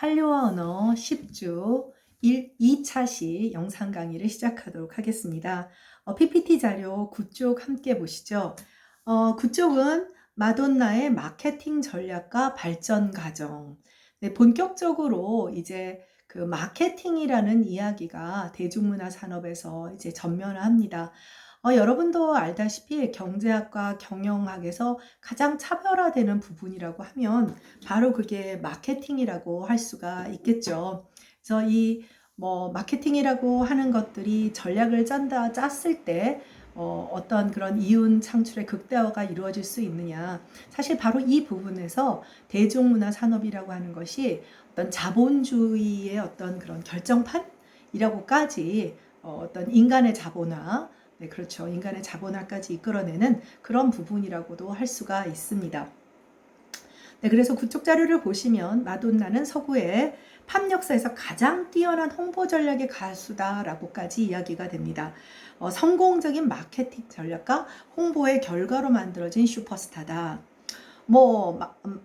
한류어 언어 10주 2차 시 영상 강의를 시작하도록 하겠습니다. PPT 자료 9쪽 함께 보시죠. 9쪽은 마돈나의 마케팅 전략과 발전 과정. 네, 본격적으로 이제 그 마케팅이라는 이야기가 대중문화 산업에서 이제 전면화합니다. 여러분도 알다시피 경제학과 경영학에서 가장 차별화되는 부분이라고 하면 바로 그게 마케팅이라고 할 수가 있겠죠. 그래서 이 마케팅이라고 하는 것들이 전략을 짰을 때 어떤 그런 이윤 창출의 극대화가 이루어질 수 있느냐. 사실 바로 이 부분에서 대중문화 산업이라고 하는 것이 어떤 자본주의의 어떤 그런 결정판이라고까지 어떤 인간의 자본화, 네, 그렇죠. 인간의 자본화까지 이끌어내는 그런 부분이라고도 할 수가 있습니다. 네, 그래서 그쪽 자료를 보시면 마돈나는 서구의 팝 역사에서 가장 뛰어난 홍보 전략의 가수다라고까지 이야기가 됩니다. 성공적인 마케팅 전략과 홍보의 결과로 만들어진 슈퍼스타다.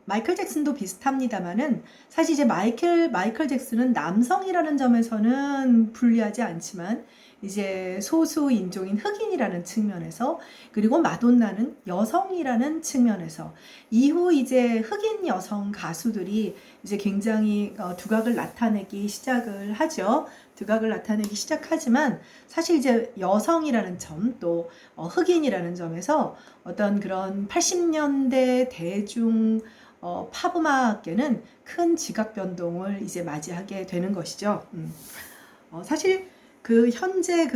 마이클 잭슨도 비슷합니다만은 사실 이제 마이클 잭슨은 남성이라는 점에서는 불리하지 않지만 이제 소수 인종인 흑인이라는 측면에서, 그리고 마돈나는 여성이라는 측면에서 이후 이제 흑인 여성 가수들이 이제 굉장히 두각을 나타내기 시작을 하죠. 두각을 나타내기 시작하지만 사실 이제 여성이라는 점, 또 흑인이라는 점에서 어떤 그런 80년대 대중 팝음악계는 큰 지각 변동을 이제 맞이하게 되는 것이죠. 사실 그 현재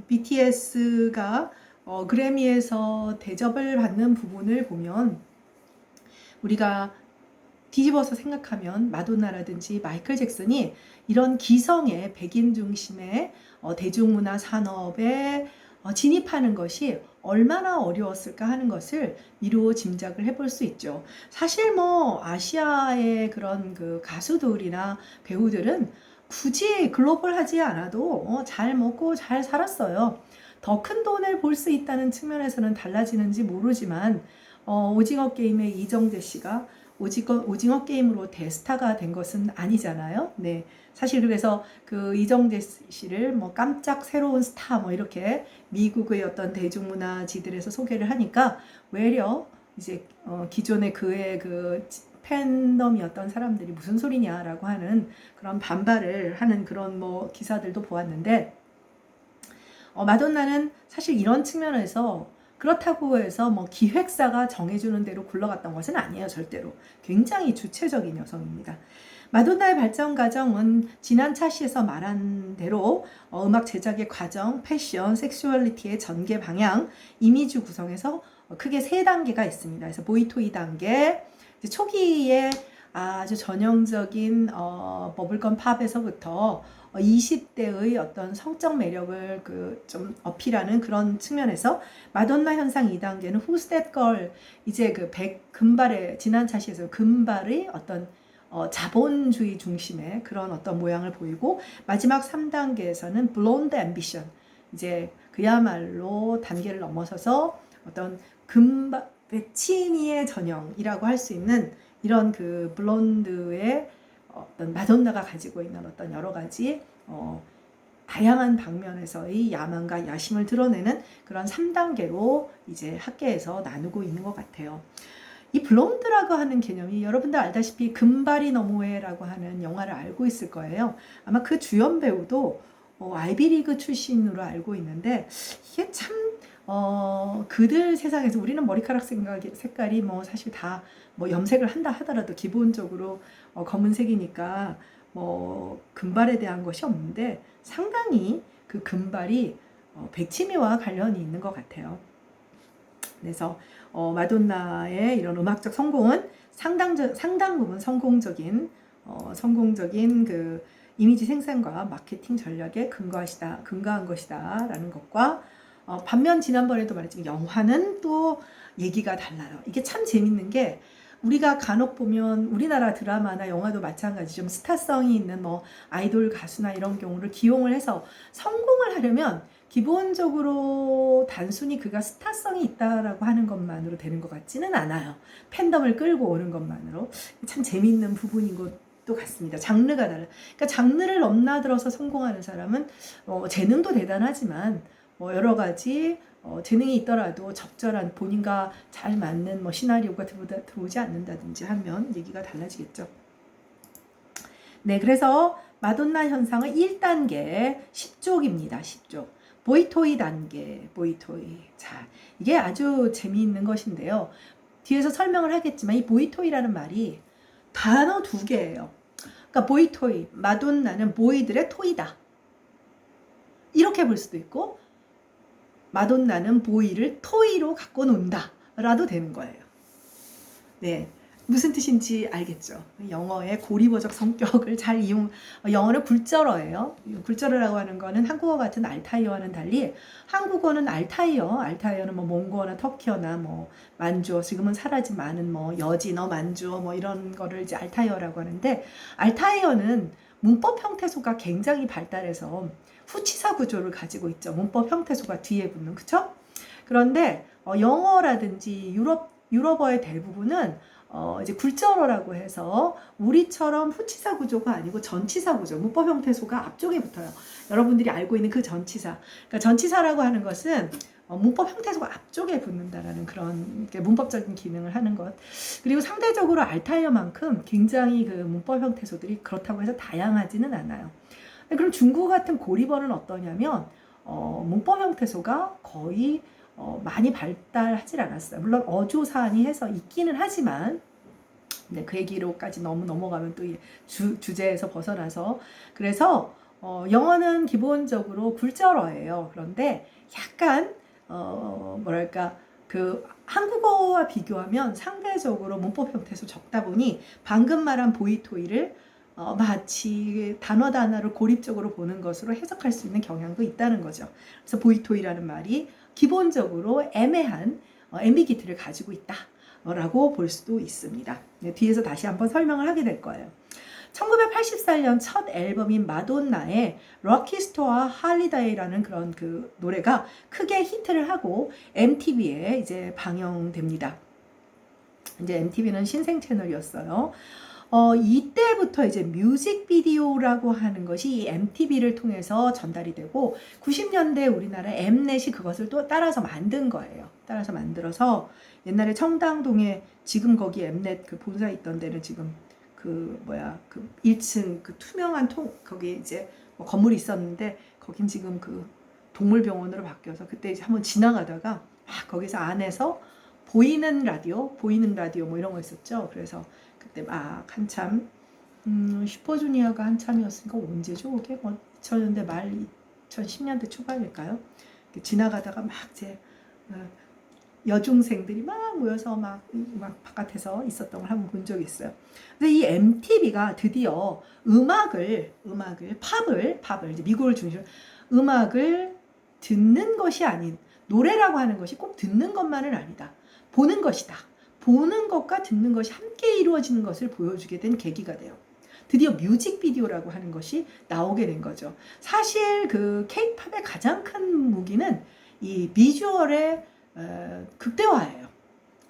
BTS가 그래미에서 대접을 받는 부분을 보면 우리가 뒤집어서 생각하면 마돈나라든지 마이클 잭슨이 이런 기성의 백인 중심의 대중문화 산업에 진입하는 것이 얼마나 어려웠을까 하는 것을 미루어 짐작을 해볼 수 있죠. 사실 아시아의 그런 그 가수들이나 배우들은 굳이 글로벌하지 않아도 잘 먹고 잘 살았어요. 더 큰 돈을 벌 수 있다는 측면에서는 달라지는지 모르지만 오징어 게임의 이정재 씨가 오징어 게임으로 대스타가 된 것은 아니잖아요. 네. 사실 그래서 그 이정재 씨를 깜짝 새로운 스타 이렇게 미국의 어떤 대중문화지들에서 소개를 하니까 외려 이제 기존의 그의 그 팬덤이었던 사람들이 무슨 소리냐라고 하는 그런 반발을 하는 그런 기사들도 보았는데, 마돈나는 사실 이런 측면에서 그렇다고 해서 기획사가 정해주는 대로 굴러갔던 것은 아니에요. 절대로. 굉장히 주체적인 여성입니다. 마돈나의 발전 과정은 지난 차시에서 말한 대로 음악 제작의 과정, 패션, 섹슈얼리티의 전개 방향, 이미지 구성에서 크게 3단계가 있습니다. 그래서 보이토이 단계, 초기에 아주 전형적인 버블건 팝에서부터 20대의 어떤 성적 매력을 좀 어필하는 그런 측면에서 마돈나 현상 2단계는 Who's That Girl, 이제 금발의 지난 차시에서 금발의 어떤 자본주의 중심의 그런 어떤 모양을 보이고, 마지막 3단계에서는 Blonde Ambition, 이제 그야말로 단계를 넘어서서 어떤 백치미의 전형이라고 할 수 있는 이런 그 블론드의 어떤 마돈나가 가지고 있는 어떤 여러 가지 다양한 방면에서의 야망과 야심을 드러내는 그런 3단계로 이제 학계에서 나누고 있는 것 같아요. 이 블론드라고 하는 개념이 여러분들 알다시피 금발이 너무해라고 하는 영화를 알고 있을 거예요. 아마 그 주연 배우도 아이비리그 출신으로 알고 있는데, 이게 참 그들 세상에서 우리는 머리카락 색깔이 사실 다 염색을 한다 하더라도 기본적으로 검은색이니까 금발에 대한 것이 없는데, 상당히 그 금발이 백치미와 관련이 있는 것 같아요. 그래서 마돈나의 이런 음악적 성공은 상당 부분 성공적인 그 이미지 생산과 마케팅 전략에 근거한 것이다라는 것과, 반면 지난번에도 말했지만 영화는 또 얘기가 달라요. 이게 참 재밌는 게, 우리가 간혹 보면 우리나라 드라마나 영화도 마찬가지, 좀 스타성이 있는 아이돌 가수나 이런 경우를 기용을 해서 성공을 하려면 기본적으로 단순히 그가 스타성이 있다라고 하는 것만으로 되는 것 같지는 않아요. 팬덤을 끌고 오는 것만으로. 참 재미있는 부분인 것 것도 같습니다. 장르가 달라. 그러니까 장르를 넘나들어서 성공하는 사람은 재능도 대단하지만 여러 가지 재능이 있더라도 적절한 본인과 잘 맞는 시나리오가 들어오지 않는다든지 하면 얘기가 달라지겠죠. 네, 그래서 마돈나 현상은 1단계 10족입니다. 10족. 보이토이 단계, 보이토이. 자, 이게 아주 재미있는 것인데요. 뒤에서 설명을 하겠지만 이 보이토이라는 말이 단어 2개예요. 그러니까 보이토이, 마돈나는 보이들의 토이다. 이렇게 볼 수도 있고 마돈나는 보이를 토이로 갖고 논다 라도 되는 거예요. 네, 무슨 뜻인지 알겠죠? 영어의 고리보적 성격을 잘 영어는 굴절어예요. 굴절어라고 하는 거는 한국어 같은 알타이어와는 달리 한국어는 알타이어는 몽고어나 터키어나 만주어, 지금은 사라진 많은 여진어, 만주어 이런 거를 이제 알타이어라고 하는데, 알타이어는 문법 형태소가 굉장히 발달해서 후치사 구조를 가지고 있죠. 문법 형태소가 뒤에 붙는, 그쵸? 그런데 영어라든지 유럽어의 대부분은 이제 굴절어라고 해서 우리처럼 후치사 구조가 아니고 전치사 구조, 문법 형태소가 앞쪽에 붙어요. 여러분들이 알고 있는 그 전치사. 그러니까 전치사라고 하는 것은 문법 형태소가 앞쪽에 붙는다라는 그런 문법적인 기능을 하는 것. 그리고 상대적으로 알타이어만큼 굉장히 그 문법 형태소들이 그렇다고 해서 다양하지는 않아요. 그럼 중국어 같은 고리버는 어떠냐면 문법 형태소가 거의 많이 발달하지 않았어요. 물론 어조사안이 해서 있기는 하지만 네, 그 얘기로까지 너무 넘어가면 또 주제에서 벗어나서, 그래서 영어는 기본적으로 굴절어예요. 그런데 약간 뭐랄까 그 한국어와 비교하면 상대적으로 문법 형태소 적다 보니 방금 말한 보이토이를 마치 단어를 고립적으로 보는 것으로 해석할 수 있는 경향도 있다는 거죠. 그래서 보이토이라는 말이 기본적으로 애매한 앰비기티를 가지고 있다라고 볼 수도 있습니다. 네, 뒤에서 다시 한번 설명을 하게 될 거예요. 1984년 첫 앨범인 마돈나의 럭키 스토어 할리데이라는 그런 그 노래가 크게 히트를 하고 MTV에 이제 방영됩니다. 이제 MTV는 신생 채널이었어요. 이때부터 이제 뮤직비디오라고 하는 것이 이 MTV를 통해서 전달이 되고 90년대 우리나라 엠넷이 그것을 또 따라서 만든 거예요. 따라서 만들어서 옛날에 청담동에 지금 거기 엠넷 그 본사 있던 데는 지금 그 1층 그 투명한 거기 이제 건물이 있었는데 거긴 지금 그 동물병원으로 바뀌어서 그때 이제 한번 지나가다가 거기서 안에서 보이는 라디오 이런 거 있었죠. 그래서 그때 막 한참 슈퍼주니어가 한참이었으니까 언제죠? 그게 2000년대 말 2010년대 초반일까요? 지나가다가 막 이제 여중생들이 막 모여서 막 바깥에서 있었던 걸 한번 본 적이 있어요. 근데 이 MTV가 드디어 음악을 팝을 이제 미국을 중심으로 음악을 듣는 것이 아닌, 노래라고 하는 것이 꼭 듣는 것만은 아니다. 보는 것이다. 보는 것과 듣는 것이 함께 이루어지는 것을 보여주게 된 계기가 돼요. 드디어 뮤직비디오라고 하는 것이 나오게 된 거죠. 사실 그 K-팝의 가장 큰 무기는 이 비주얼의 극대화예요.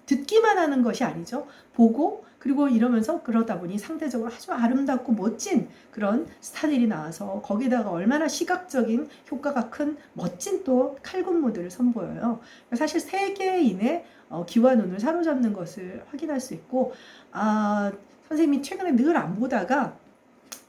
듣기만 하는 것이 아니죠. 보고 그리고 이러면서 그러다 보니 상대적으로 아주 아름답고 멋진 그런 스타들이 나와서 거기다가 얼마나 시각적인 효과가 큰 멋진 또 칼군무들을 선보여요. 사실 세계인의 귀와 눈을 사로잡는 것을 확인할 수 있고, 선생님이 최근에 늘 안 보다가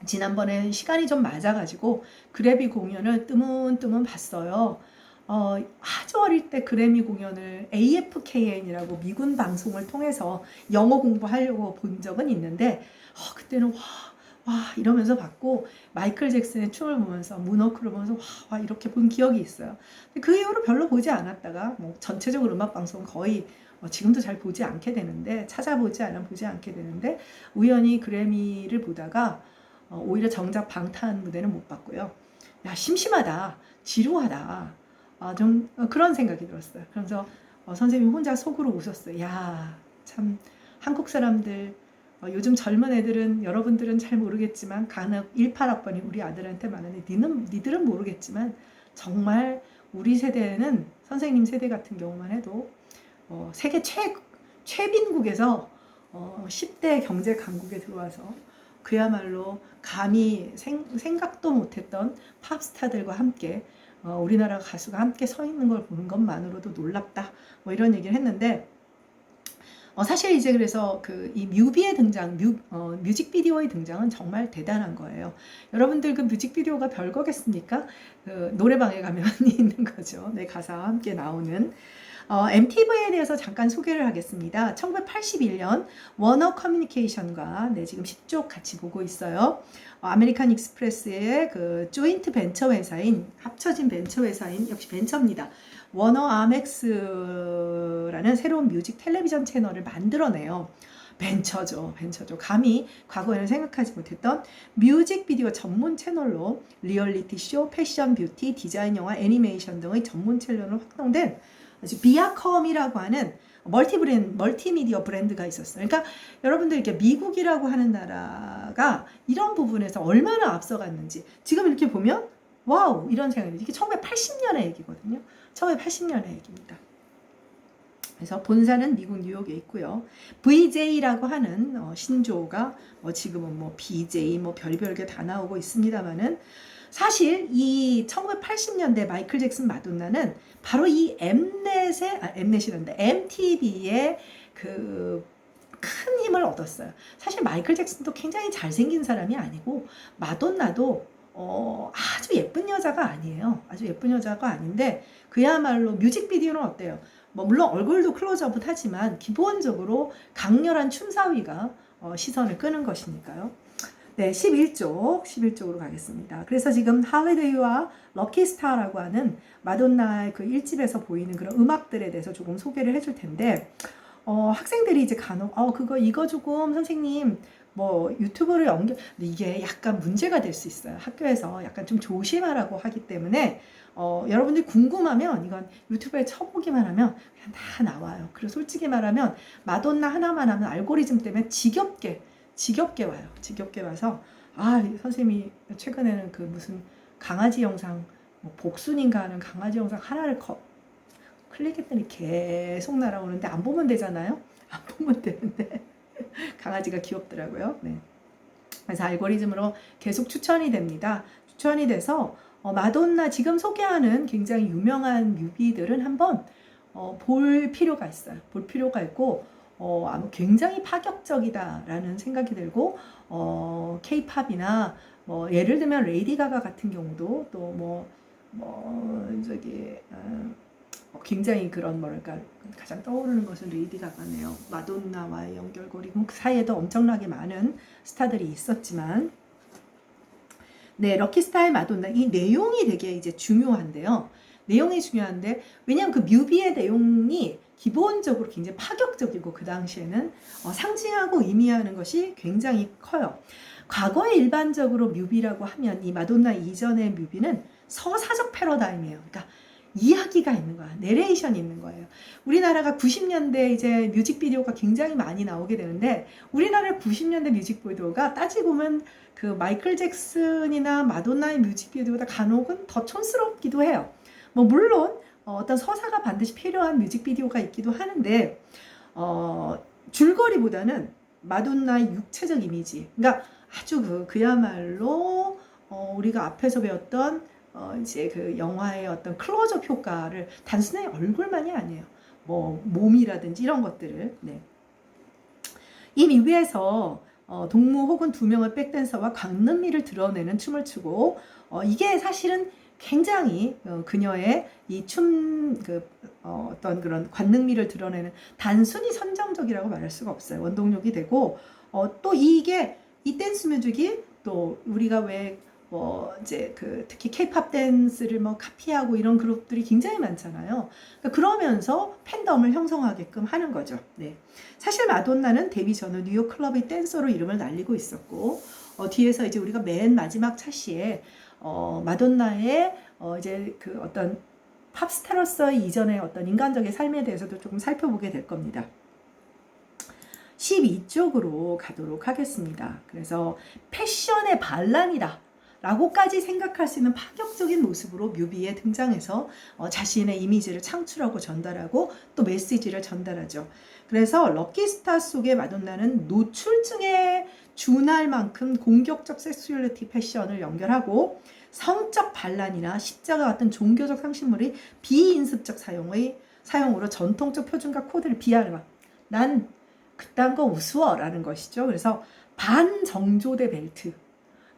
지난번에 시간이 좀 맞아가지고 그래비 공연을 뜨문뜨문 봤어요. 아주 어릴 때 그래미 공연을 AFKN이라고 미군 방송을 통해서 영어 공부하려고 본 적은 있는데 그때는 와 이러면서 봤고, 마이클 잭슨의 춤을 보면서 문워크를 보면서 와 이렇게 본 기억이 있어요. 그 이후로 별로 보지 않았다가 전체적으로 음악 방송 거의 지금도 잘 보지 않게 되는데, 찾아보지 않으면 보지 않게 되는데, 우연히 그래미를 보다가 오히려 정작 방탄 무대는 못 봤고요. 야, 심심하다, 지루하다, 좀 그런 생각이 들었어요. 그래서 선생님 혼자 속으로 웃었어요. 야, 참 한국 사람들, 요즘 젊은 애들은, 여러분들은 잘 모르겠지만 간혹 18학번이 우리 아들한테 말하는, 니들은 모르겠지만 정말 우리 세대는, 선생님 세대 같은 경우만 해도 세계 최빈국에서 10대 경제 강국에 들어와서 그야말로 감히 생각도 못했던 팝스타들과 함께 우리나라 가수가 함께 서 있는 걸 보는 것만으로도 놀랍다. 뭐 이런 얘기를 했는데 사실 이제 그래서 이 뮤비의 등장, 뮤직비디오의 등장은 정말 대단한 거예요. 여러분들 그 뮤직비디오가 별거겠습니까? 노래방에 가면 있는 거죠. 네, 가사와 함께 나오는. MTV에 대해서 잠깐 소개를 하겠습니다. 1981년 워너 커뮤니케이션과 지금 10쪽 같이 보고 있어요. 아메리칸 익스프레스의 그 조인트 벤처 회사인, 합쳐진 벤처 회사인, 역시 벤처입니다. 워너 아멕스라는 새로운 뮤직 텔레비전 채널을 만들어내요. 벤처죠. 감히 과거에는 생각하지 못했던 뮤직비디오 전문 채널로 리얼리티 쇼, 패션, 뷰티, 디자인 영화, 애니메이션 등의 전문 채널로 확장된 아주 비아컴이라고 하는 멀티미디어 브랜드가 있었어요. 그러니까 여러분들 이렇게 미국이라고 하는 나라가 이런 부분에서 얼마나 앞서갔는지 지금 이렇게 보면 와우 이런 생각이 이게 1980년의 얘기거든요. 1980년의 얘기입니다. 그래서 본사는 미국 뉴욕에 있고요. VJ라고 하는 신조어가 지금은 BJ 별별 게 다 나오고 있습니다만은 사실 이 1980년대 마이클 잭슨 마돈나는 바로 이 MTV의 그 큰 힘을 얻었어요. 사실 마이클 잭슨도 굉장히 잘생긴 사람이 아니고 마돈나도 아주 예쁜 여자가 아니에요. 아주 예쁜 여자가 아닌데 그야말로 뮤직비디오는 어때요? 물론 얼굴도 클로즈업은 하지만 기본적으로 강렬한 춤사위가 시선을 끄는 것이니까요. 네, 11쪽으로 가겠습니다. 그래서 지금 할리데이와 럭키스타라고 하는 마돈나의 그 1집에서 보이는 그런 음악들에 대해서 조금 소개를 해줄 텐데 학생들이 이제 간혹 이거 조금 선생님 유튜브를 근데 이게 약간 문제가 될 수 있어요. 학교에서 약간 좀 조심하라고 하기 때문에 여러분들이 궁금하면 이건 유튜브에 쳐보기만 하면 그냥 다 나와요. 그리고 솔직히 말하면 마돈나 하나만 하면 알고리즘 때문에 지겹게 와요. 지겹게 와서 선생님이 최근에는 그 무슨 강아지 영상 복순인가 하는 강아지 영상 하나를 클릭했더니 계속 날아오는데 안 보면 되잖아요. 안 보면 되는데 강아지가 귀엽더라고요. 네. 그래서 알고리즘으로 계속 추천이 됩니다. 추천이 돼서 마돈나 지금 소개하는 굉장히 유명한 뮤비들은 한번 볼 필요가 있어요. 볼 필요가 있고 굉장히 파격적이다라는 생각이 들고 K-팝이나 예를 들면 레이디 가가 같은 경우도 또 굉장히 그런 가장 떠오르는 것은 레이디 가가네요. 마돈나와의 연결고리 그 사이에도 엄청나게 많은 스타들이 있었지만 네, 럭키스타의 마돈나 이 내용이 되게 이제 중요한데요. 내용이 중요한데 왜냐하면 그 뮤비의 내용이 기본적으로 굉장히 파격적이고 그 당시에는 상징하고 의미하는 것이 굉장히 커요. 과거에 일반적으로 뮤비라고 하면 이 마돈나 이전의 뮤비는 서사적 패러다임이에요. 그러니까 이야기가 있는 거야. 내레이션이 있는 거예요. 우리나라가 90년대 이제 뮤직비디오가 굉장히 많이 나오게 되는데 우리나라 90년대 뮤직비디오가 따지고 보면 그 마이클 잭슨이나 마돈나의 뮤직비디오보다 간혹은 더 촌스럽기도 해요. 물론 어떤 서사가 반드시 필요한 뮤직비디오가 있기도 하는데 줄거리보다는 마돈나의 육체적 이미지 그러니까 아주 그야말로 우리가 앞에서 배웠던 이제 그 영화의 어떤 클로즈업 효과를 단순히 얼굴만이 아니에요. 몸이라든지 이런 것들을 이 뮤비에서 동무 혹은 두 명의 백댄서와 광능미를 드러내는 춤을 추고 이게 사실은 굉장히 그녀의 이 어떤 그런 관능미를 드러내는 단순히 선정적이라고 말할 수가 없어요. 원동력이 되고 또 이게 이 댄스 뮤직이 또 우리가 왜 이제 특히 K-팝 댄스를 카피하고 이런 그룹들이 굉장히 많잖아요. 그러면서 팬덤을 형성하게끔 하는 거죠. 네. 사실 마돈나는 데뷔 전후 뉴욕 클럽의 댄서로 이름을 날리고 있었고 뒤에서 이제 우리가 맨 마지막 차시에 마돈나의 이제 그 어떤 팝스타로서의 이전의 어떤 인간적인 삶에 대해서도 조금 살펴보게 될 겁니다. 12쪽으로 가도록 하겠습니다. 그래서 패션의 반란이다. 라고까지 생각할 수 있는 파격적인 모습으로 뮤비에 등장해서 자신의 이미지를 창출하고 전달하고 또 메시지를 전달하죠. 그래서 럭키스타 속의 마돈나는 노출증에 준할 만큼 공격적 섹슈얼리티 패션을 연결하고 성적 반란이나 십자가 같은 종교적 상징물의 비인습적 사용으로 전통적 표준과 코드를 비하하는 것. 난 그딴 거 우스워 라는 것이죠. 그래서 반정조대 벨트.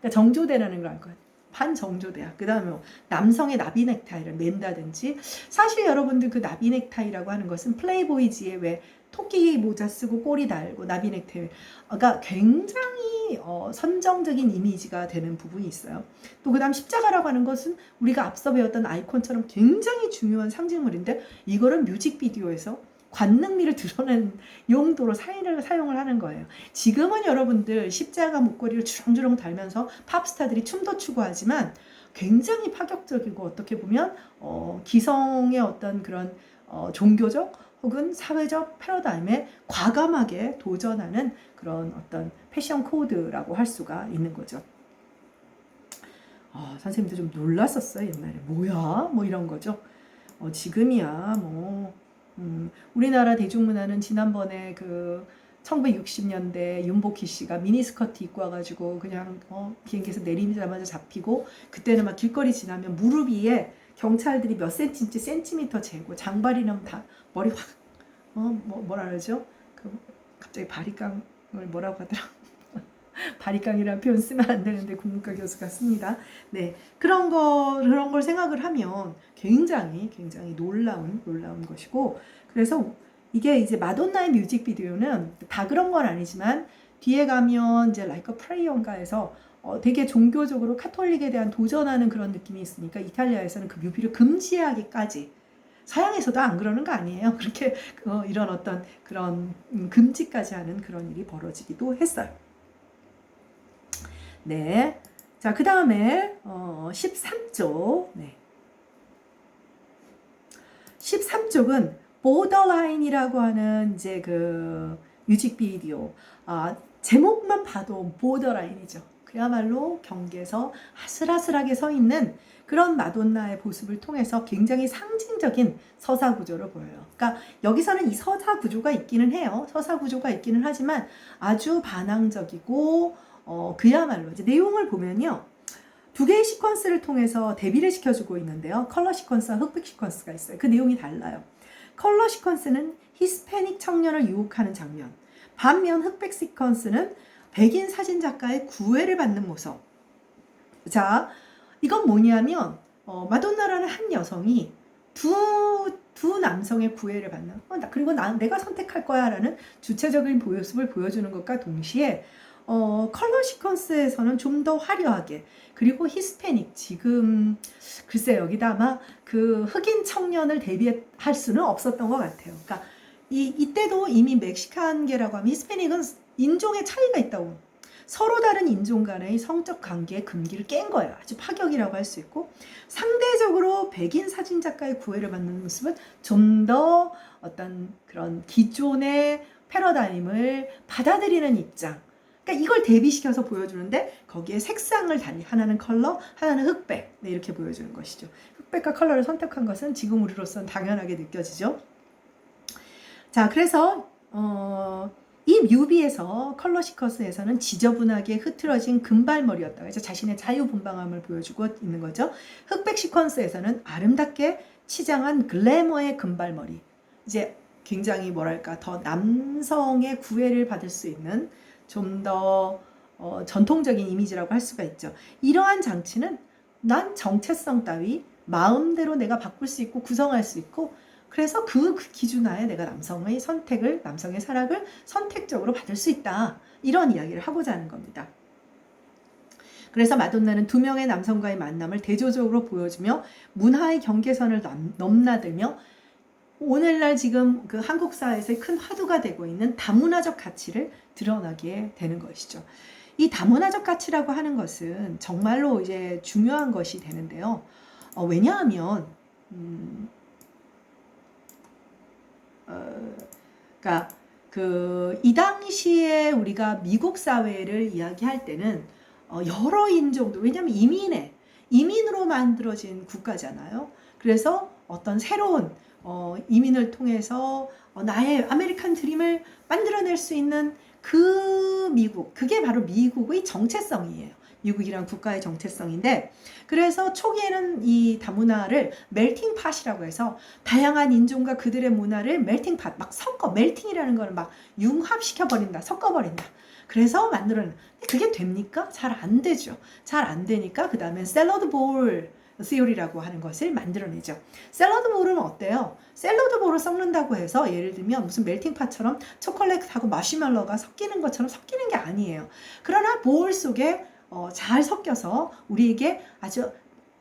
그러니까 정조대라는 걸 알 거예요. 반정조대야. 그 다음에 뭐 남성의 나비 넥타이를 맨다든지, 사실 여러분들 그 나비 넥타이라고 하는 것은 플레이보이지에 왜 토끼 모자 쓰고 꼬리 달고 나비 넥타이, 그러니까 굉장히 선정적인 이미지가 되는 부분이 있어요. 또 그 다음 십자가라고 하는 것은 우리가 앞서 배웠던 아이콘처럼 굉장히 중요한 상징물인데, 이거를 뮤직비디오에서 관능미를 드러낸 용도로 사용을 하는 거예요. 지금은 여러분들 십자가 목걸이를 주렁주렁 달면서 팝스타들이 춤도 추고 하지만 굉장히 파격적이고, 어떻게 보면 기성의 어떤 그런 종교적 혹은 사회적 패러다임에 과감하게 도전하는 그런 어떤 패션 코드라고 할 수가 있는 거죠. 선생님도 좀 놀랐었어요. 옛날에 뭐야? 뭐 이런 거죠. 지금이야 뭐 우리나라 대중문화는 지난번에 그 1960년대 윤복희 씨가 미니스커트 입고 와가지고 그냥 비행기에서 내리자마자 잡히고, 그때는 막 길거리 지나면 무릎 위에 경찰들이 몇 센치인지 센티미터 재고, 장발이면 다 머리 확 뭐라 그러죠? 갑자기 바리깡을 뭐라고 하더라? 바리깡이라는 표현 쓰면 안 되는데 국문과 교수가 씁니다. 네, 그런 걸 생각을 하면 굉장히 놀라운 것이고, 그래서 이게 이제 마돈나의 뮤직비디오는 다 그런 건 아니지만 뒤에 가면 이제 Like a Prayer인가에서 되게 종교적으로 카톨릭에 대한 도전하는 그런 느낌이 있으니까 이탈리아에서는 그 뮤비를 금지하기까지, 서양에서도 안 그러는 거 아니에요. 그렇게 이런 어떤 그런 금지까지 하는 그런 일이 벌어지기도 했어요. 네. 자, 그 다음에 13쪽. 네. 13쪽은 보더라인이라고 하는 이제 그 뮤직비디오. 제목만 봐도 보더라인이죠. 그야말로 경계에서 아슬아슬하게 서 있는 그런 마돈나의 모습을 통해서 굉장히 상징적인 서사 구조를 보여요. 그러니까 여기서는 이 서사 구조가 있기는 해요. 서사 구조가 있기는 하지만 아주 반항적이고, 그야말로 이제 내용을 보면요, 두 개의 시퀀스를 통해서 대비를 시켜주고 있는데요. 컬러 시퀀스와 흑백 시퀀스가 있어요. 그 내용이 달라요. 컬러 시퀀스는 히스패닉 청년을 유혹하는 장면, 반면 흑백 시퀀스는 백인 사진작가의 구애를 받는 모습. 자, 이건 뭐냐면 마돈나라는 한 여성이 두 남성의 구애를 받는, 그리고 내가 선택할 거야 라는 주체적인 모습을 보여주는 것과 동시에 컬러 시퀀스에서는 좀 더 화려하게, 그리고 히스패닉, 지금 글쎄 여기다 아마 그 흑인 청년을 대비할 수는 없었던 것 같아요. 그러니까 이때도 이미 멕시칸계라고 하면 히스패닉은 인종의 차이가 있다고, 서로 다른 인종 간의 성적 관계의 금기를 깬 거예요. 아주 파격이라고 할 수 있고, 상대적으로 백인 사진작가의 구애를 받는 모습은 좀 더 어떤 그런 기존의 패러다임을 받아들이는 입장, 그러니까 이걸 대비시켜서 보여주는데, 거기에 색상을 달리, 하나는 컬러, 하나는 흑백, 네, 이렇게 보여주는 것이죠. 흑백과 컬러를 선택한 것은 지금 우리로서는 당연하게 느껴지죠. 자, 그래서 이 뮤비에서 컬러 시퀀스에서는 지저분하게 흐트러진 금발머리였다가 이제 자신의 자유분방함을 보여주고 있는 거죠. 흑백 시퀀스에서는 아름답게 치장한 글래머의 금발머리, 이제 굉장히 뭐랄까 더 남성의 구애를 받을 수 있는 좀 더 전통적인 이미지라고 할 수가 있죠. 이러한 장치는 난 정체성 따위 마음대로 내가 바꿀 수 있고 구성할 수 있고, 그래서 그 기준하에 내가 남성의 사랑을 선택적으로 받을 수 있다, 이런 이야기를 하고자 하는 겁니다. 그래서 마돈나는 두 명의 남성과의 만남을 대조적으로 보여주며 문화의 경계선을 넘나들며 오늘날 지금 그 한국 사회에서의 큰 화두가 되고 있는 다문화적 가치를 드러나게 되는 것이죠. 이 다문화적 가치라고 하는 것은 정말로 이제 중요한 것이 되는데요. 왜냐하면 그러니까 이 당시에 우리가 미국 사회를 이야기할 때는 여러 인종도, 왜냐하면 이민으로 만들어진 국가잖아요. 그래서 어떤 새로운 이민을 통해서 나의 아메리칸 드림을 만들어낼 수 있는 그 미국, 그게 바로 미국의 정체성이에요. 미국이란 국가의 정체성인데, 그래서 초기에는 이 다문화를 멜팅 팟이라고 해서 다양한 인종과 그들의 문화를 멜팅 팟, 막 멜팅이라는 거는 막 융합시켜버린다, 섞어버린다. 그래서 만들어낸, 그게 됩니까? 잘 안 되죠. 잘 안 되니까 그 다음에 샐러드 볼 시오리라고 하는 것을 만들어내죠. 샐러드 볼은 어때요? 샐러드 볼을 섞는다고 해서 예를 들면 무슨 멜팅팟처럼 초콜릿하고 마시멜로가 섞이는 것처럼 섞이는 게 아니에요. 그러나 볼 속에 잘 섞여서 우리에게 아주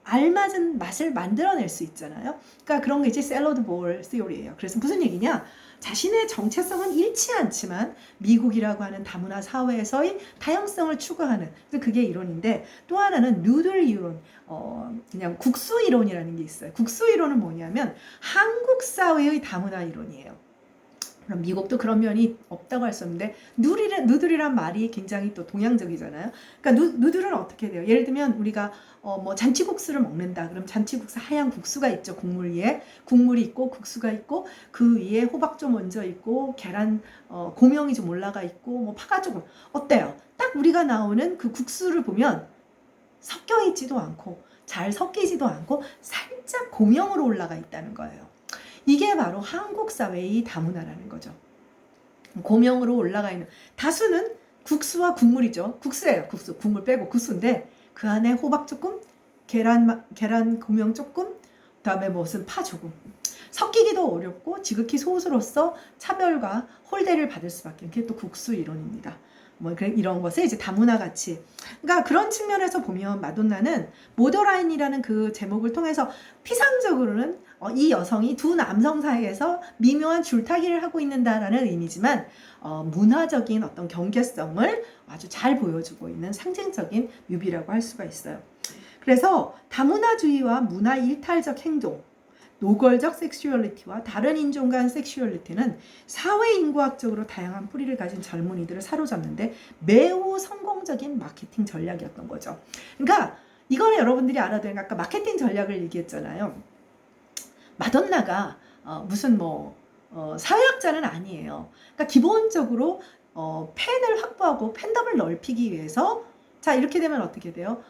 알맞은 맛을 만들어낼 수 있잖아요. 그러니까 그런 게 이제 샐러드 볼 시오리예요. 그래서 무슨 얘기냐? 자신의 정체성은 잃지 않지만 미국이라고 하는 다문화 사회에서의 다양성을 추구하는, 그게 이론인데, 또 하나는 누들 이론, 그냥 국수 이론이라는 게 있어요. 국수 이론은 뭐냐면 한국 사회의 다문화 이론이에요. 그럼 미국도 그런 면이 없다고 할 수 없는데, 누들이란 말이 굉장히 또 동양적이잖아요. 그러니까 누들은 어떻게 돼요? 예를 들면 우리가 뭐 잔치국수를 먹는다. 그럼 잔치국수 하얀 국수가 있죠. 국물 위에 국물이 있고 국수가 있고 그 위에 호박 좀 얹어 있고 계란 고명이 좀 올라가 있고 뭐 파가 조금, 어때요? 딱 우리가 나오는 그 국수를 보면 섞여 있지도 않고 잘 섞이지도 않고 살짝 고명으로 올라가 있다는 거예요. 이게 바로 한국 사회의 다문화라는 거죠. 고명으로 올라가 있는, 다수는 국수와 국물이죠. 국수예요. 국수. 국물 빼고 국수인데 그 안에 호박 조금, 계란 고명 조금, 그다음에 무슨 파 조금. 섞이기도 어렵고 지극히 소수로서 차별과 홀대를 받을 수밖에. 그게 또 국수 이론입니다. 뭐 이런 것을 이제 다문화 가치. 그러니까 그런 측면에서 보면 마돈나는 보더라인이라는 그 제목을 통해서 피상적으로는 이 여성이 두 남성 사이에서 미묘한 줄타기를 하고 있는다라는 의미지만 문화적인 어떤 경계성을 아주 잘 보여주고 있는 상징적인 뮤비라고 할 수가 있어요. 그래서 다문화주의와 문화 일탈적 행동, 노골적 섹슈얼리티와 다른 인종 간 섹슈얼리티는 사회인과학적으로 다양한 뿌리를 가진 젊은이들을 사로잡는데 매우 성공적인 마케팅 전략이었던 거죠. 그러니까 이거는 여러분들이 알아둬야 돼요. 아까 마케팅 전략을 얘기했잖아요. 마돈나가 무슨 사회학자는 아니에요. 그러니까 기본적으로 팬을 확보하고 팬덤을 넓히기 위해서, 자, 이렇게 되면 어떻게 돼요?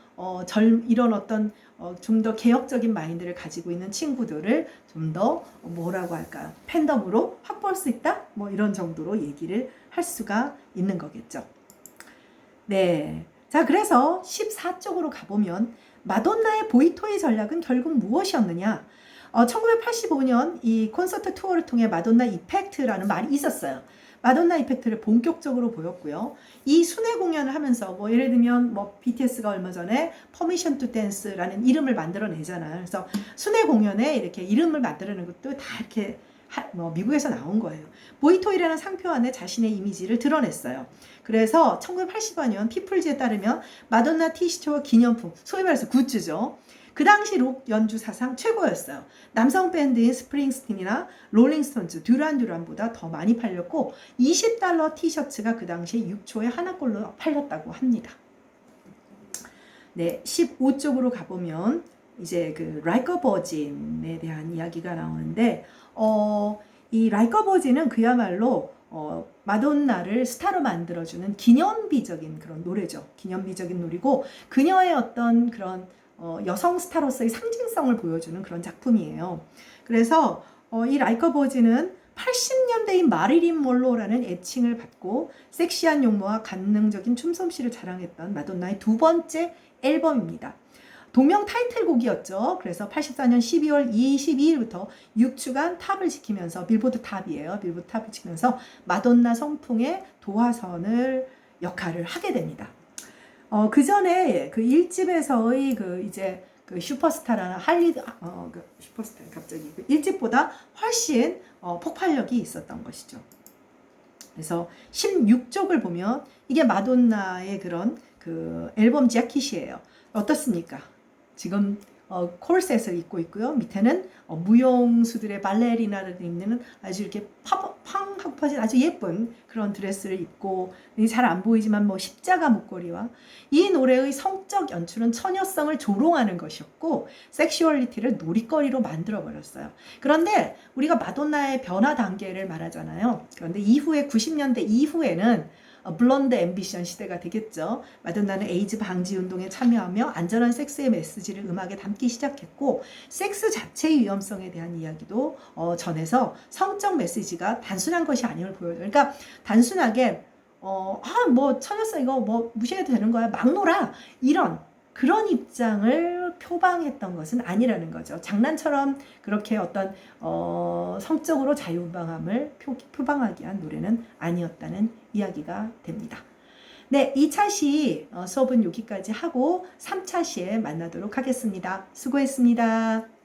이런 어떤 좀 더 개혁적인 마인드를 가지고 있는 친구들을 좀 더 뭐라고 할까요? 팬덤으로 확보할 수 있다? 뭐 이런 정도로 얘기를 할 수가 있는 거겠죠. 네. 자, 그래서 14쪽으로 가보면 마돈나의 보이토이 전략은 결국 무엇이었느냐? 1985년 이 콘서트 투어를 통해 마돈나 이펙트라는 말이 있었어요. 마돈나 이펙트를 본격적으로 보였고요. 이 순회 공연을 하면서 뭐 예를 들면 뭐 BTS가 얼마 전에 Permission to Dance라는 이름을 만들어내잖아요. 그래서 순회 공연에 이렇게 이름을 만들어내는 것도 다 이렇게 미국에서 나온 거예요. 보이토이라는 상표 안에 자신의 이미지를 드러냈어요. 그래서 1985년 피플즈에 따르면 마돈나 티셔츠와 기념품, 소위 말해서 굿즈죠. 그 당시 록 연주 사상 최고였어요. 남성 밴드인 스프링스틴이나 롤링스톤즈, 듀란보다 더 많이 팔렸고 $20 티셔츠가 그 당시에 6초에 하나꼴로 팔렸다고 합니다. 네, 15쪽으로 가보면 이제 그 라이커 버진에 대한 이야기가 나오는데 이 라이커 버진은 그야말로 마돈나를 스타로 만들어주는 기념비적인 그런 노래죠. 기념비적인 노래고 그녀의 어떤 그런 여성 스타로서의 상징성을 보여주는 그런 작품이에요. 그래서 이 라이커 버진은 80년대인 마릴린 monroe라는 애칭을 받고 섹시한 용모와 관능적인 춤솜씨를 자랑했던 마돈나의 두 번째 앨범입니다. 동명 타이틀곡이었죠. 그래서 84년 12월 22일부터 6주간 탑을 지키면서 빌보드 탑이에요. 빌보드 탑을 지키면서 마돈나 성풍의 도화선을 역할을 하게 됩니다. 그 전에 그 1집에서의 그 이제 그 슈퍼스타라는 그 슈퍼스타 갑자기 그 1집보다 훨씬 폭발력이 있었던 것이죠. 그래서 16쪽을 보면 이게 마돈나의 그런 그 앨범 재킷이에요. 어떻습니까? 지금 코르셋을 입고 있고요. 밑에는 무용수들의 발레리나를 입는 아주 이렇게 팡하고 퍼진 아주 예쁜 그런 드레스를 입고 잘 안 보이지만 뭐 십자가 목걸이와 이 노래의 성적 연출은 처녀성을 조롱하는 것이었고 섹슈얼리티를 놀이거리로 만들어 버렸어요. 그런데 우리가 마돈나의 변화 단계를 말하잖아요. 그런데 이후에 90년대 이후에는 블론드 앰비션 시대가 되겠죠. 마돈나는 에이즈 방지 운동에 참여하며 안전한 섹스의 메시지를 음악에 담기 시작했고 섹스 자체의 위험성에 대한 이야기도 전해서 성적 메시지가 단순한 것이 아님을 보여줘요. 그러니까 단순하게 뭐 처녀성 이거 뭐 무시해도 되는 거야 막 놀아 이런 그런 입장을 표방했던 것은 아니라는 거죠. 장난처럼 그렇게 어떤 성적으로 자유분방함을 표방하기 위한 노래는 아니었다는 이야기가 됩니다. 네, 2차 시 수업은 여기까지 하고 3차 시에 만나도록 하겠습니다. 수고했습니다.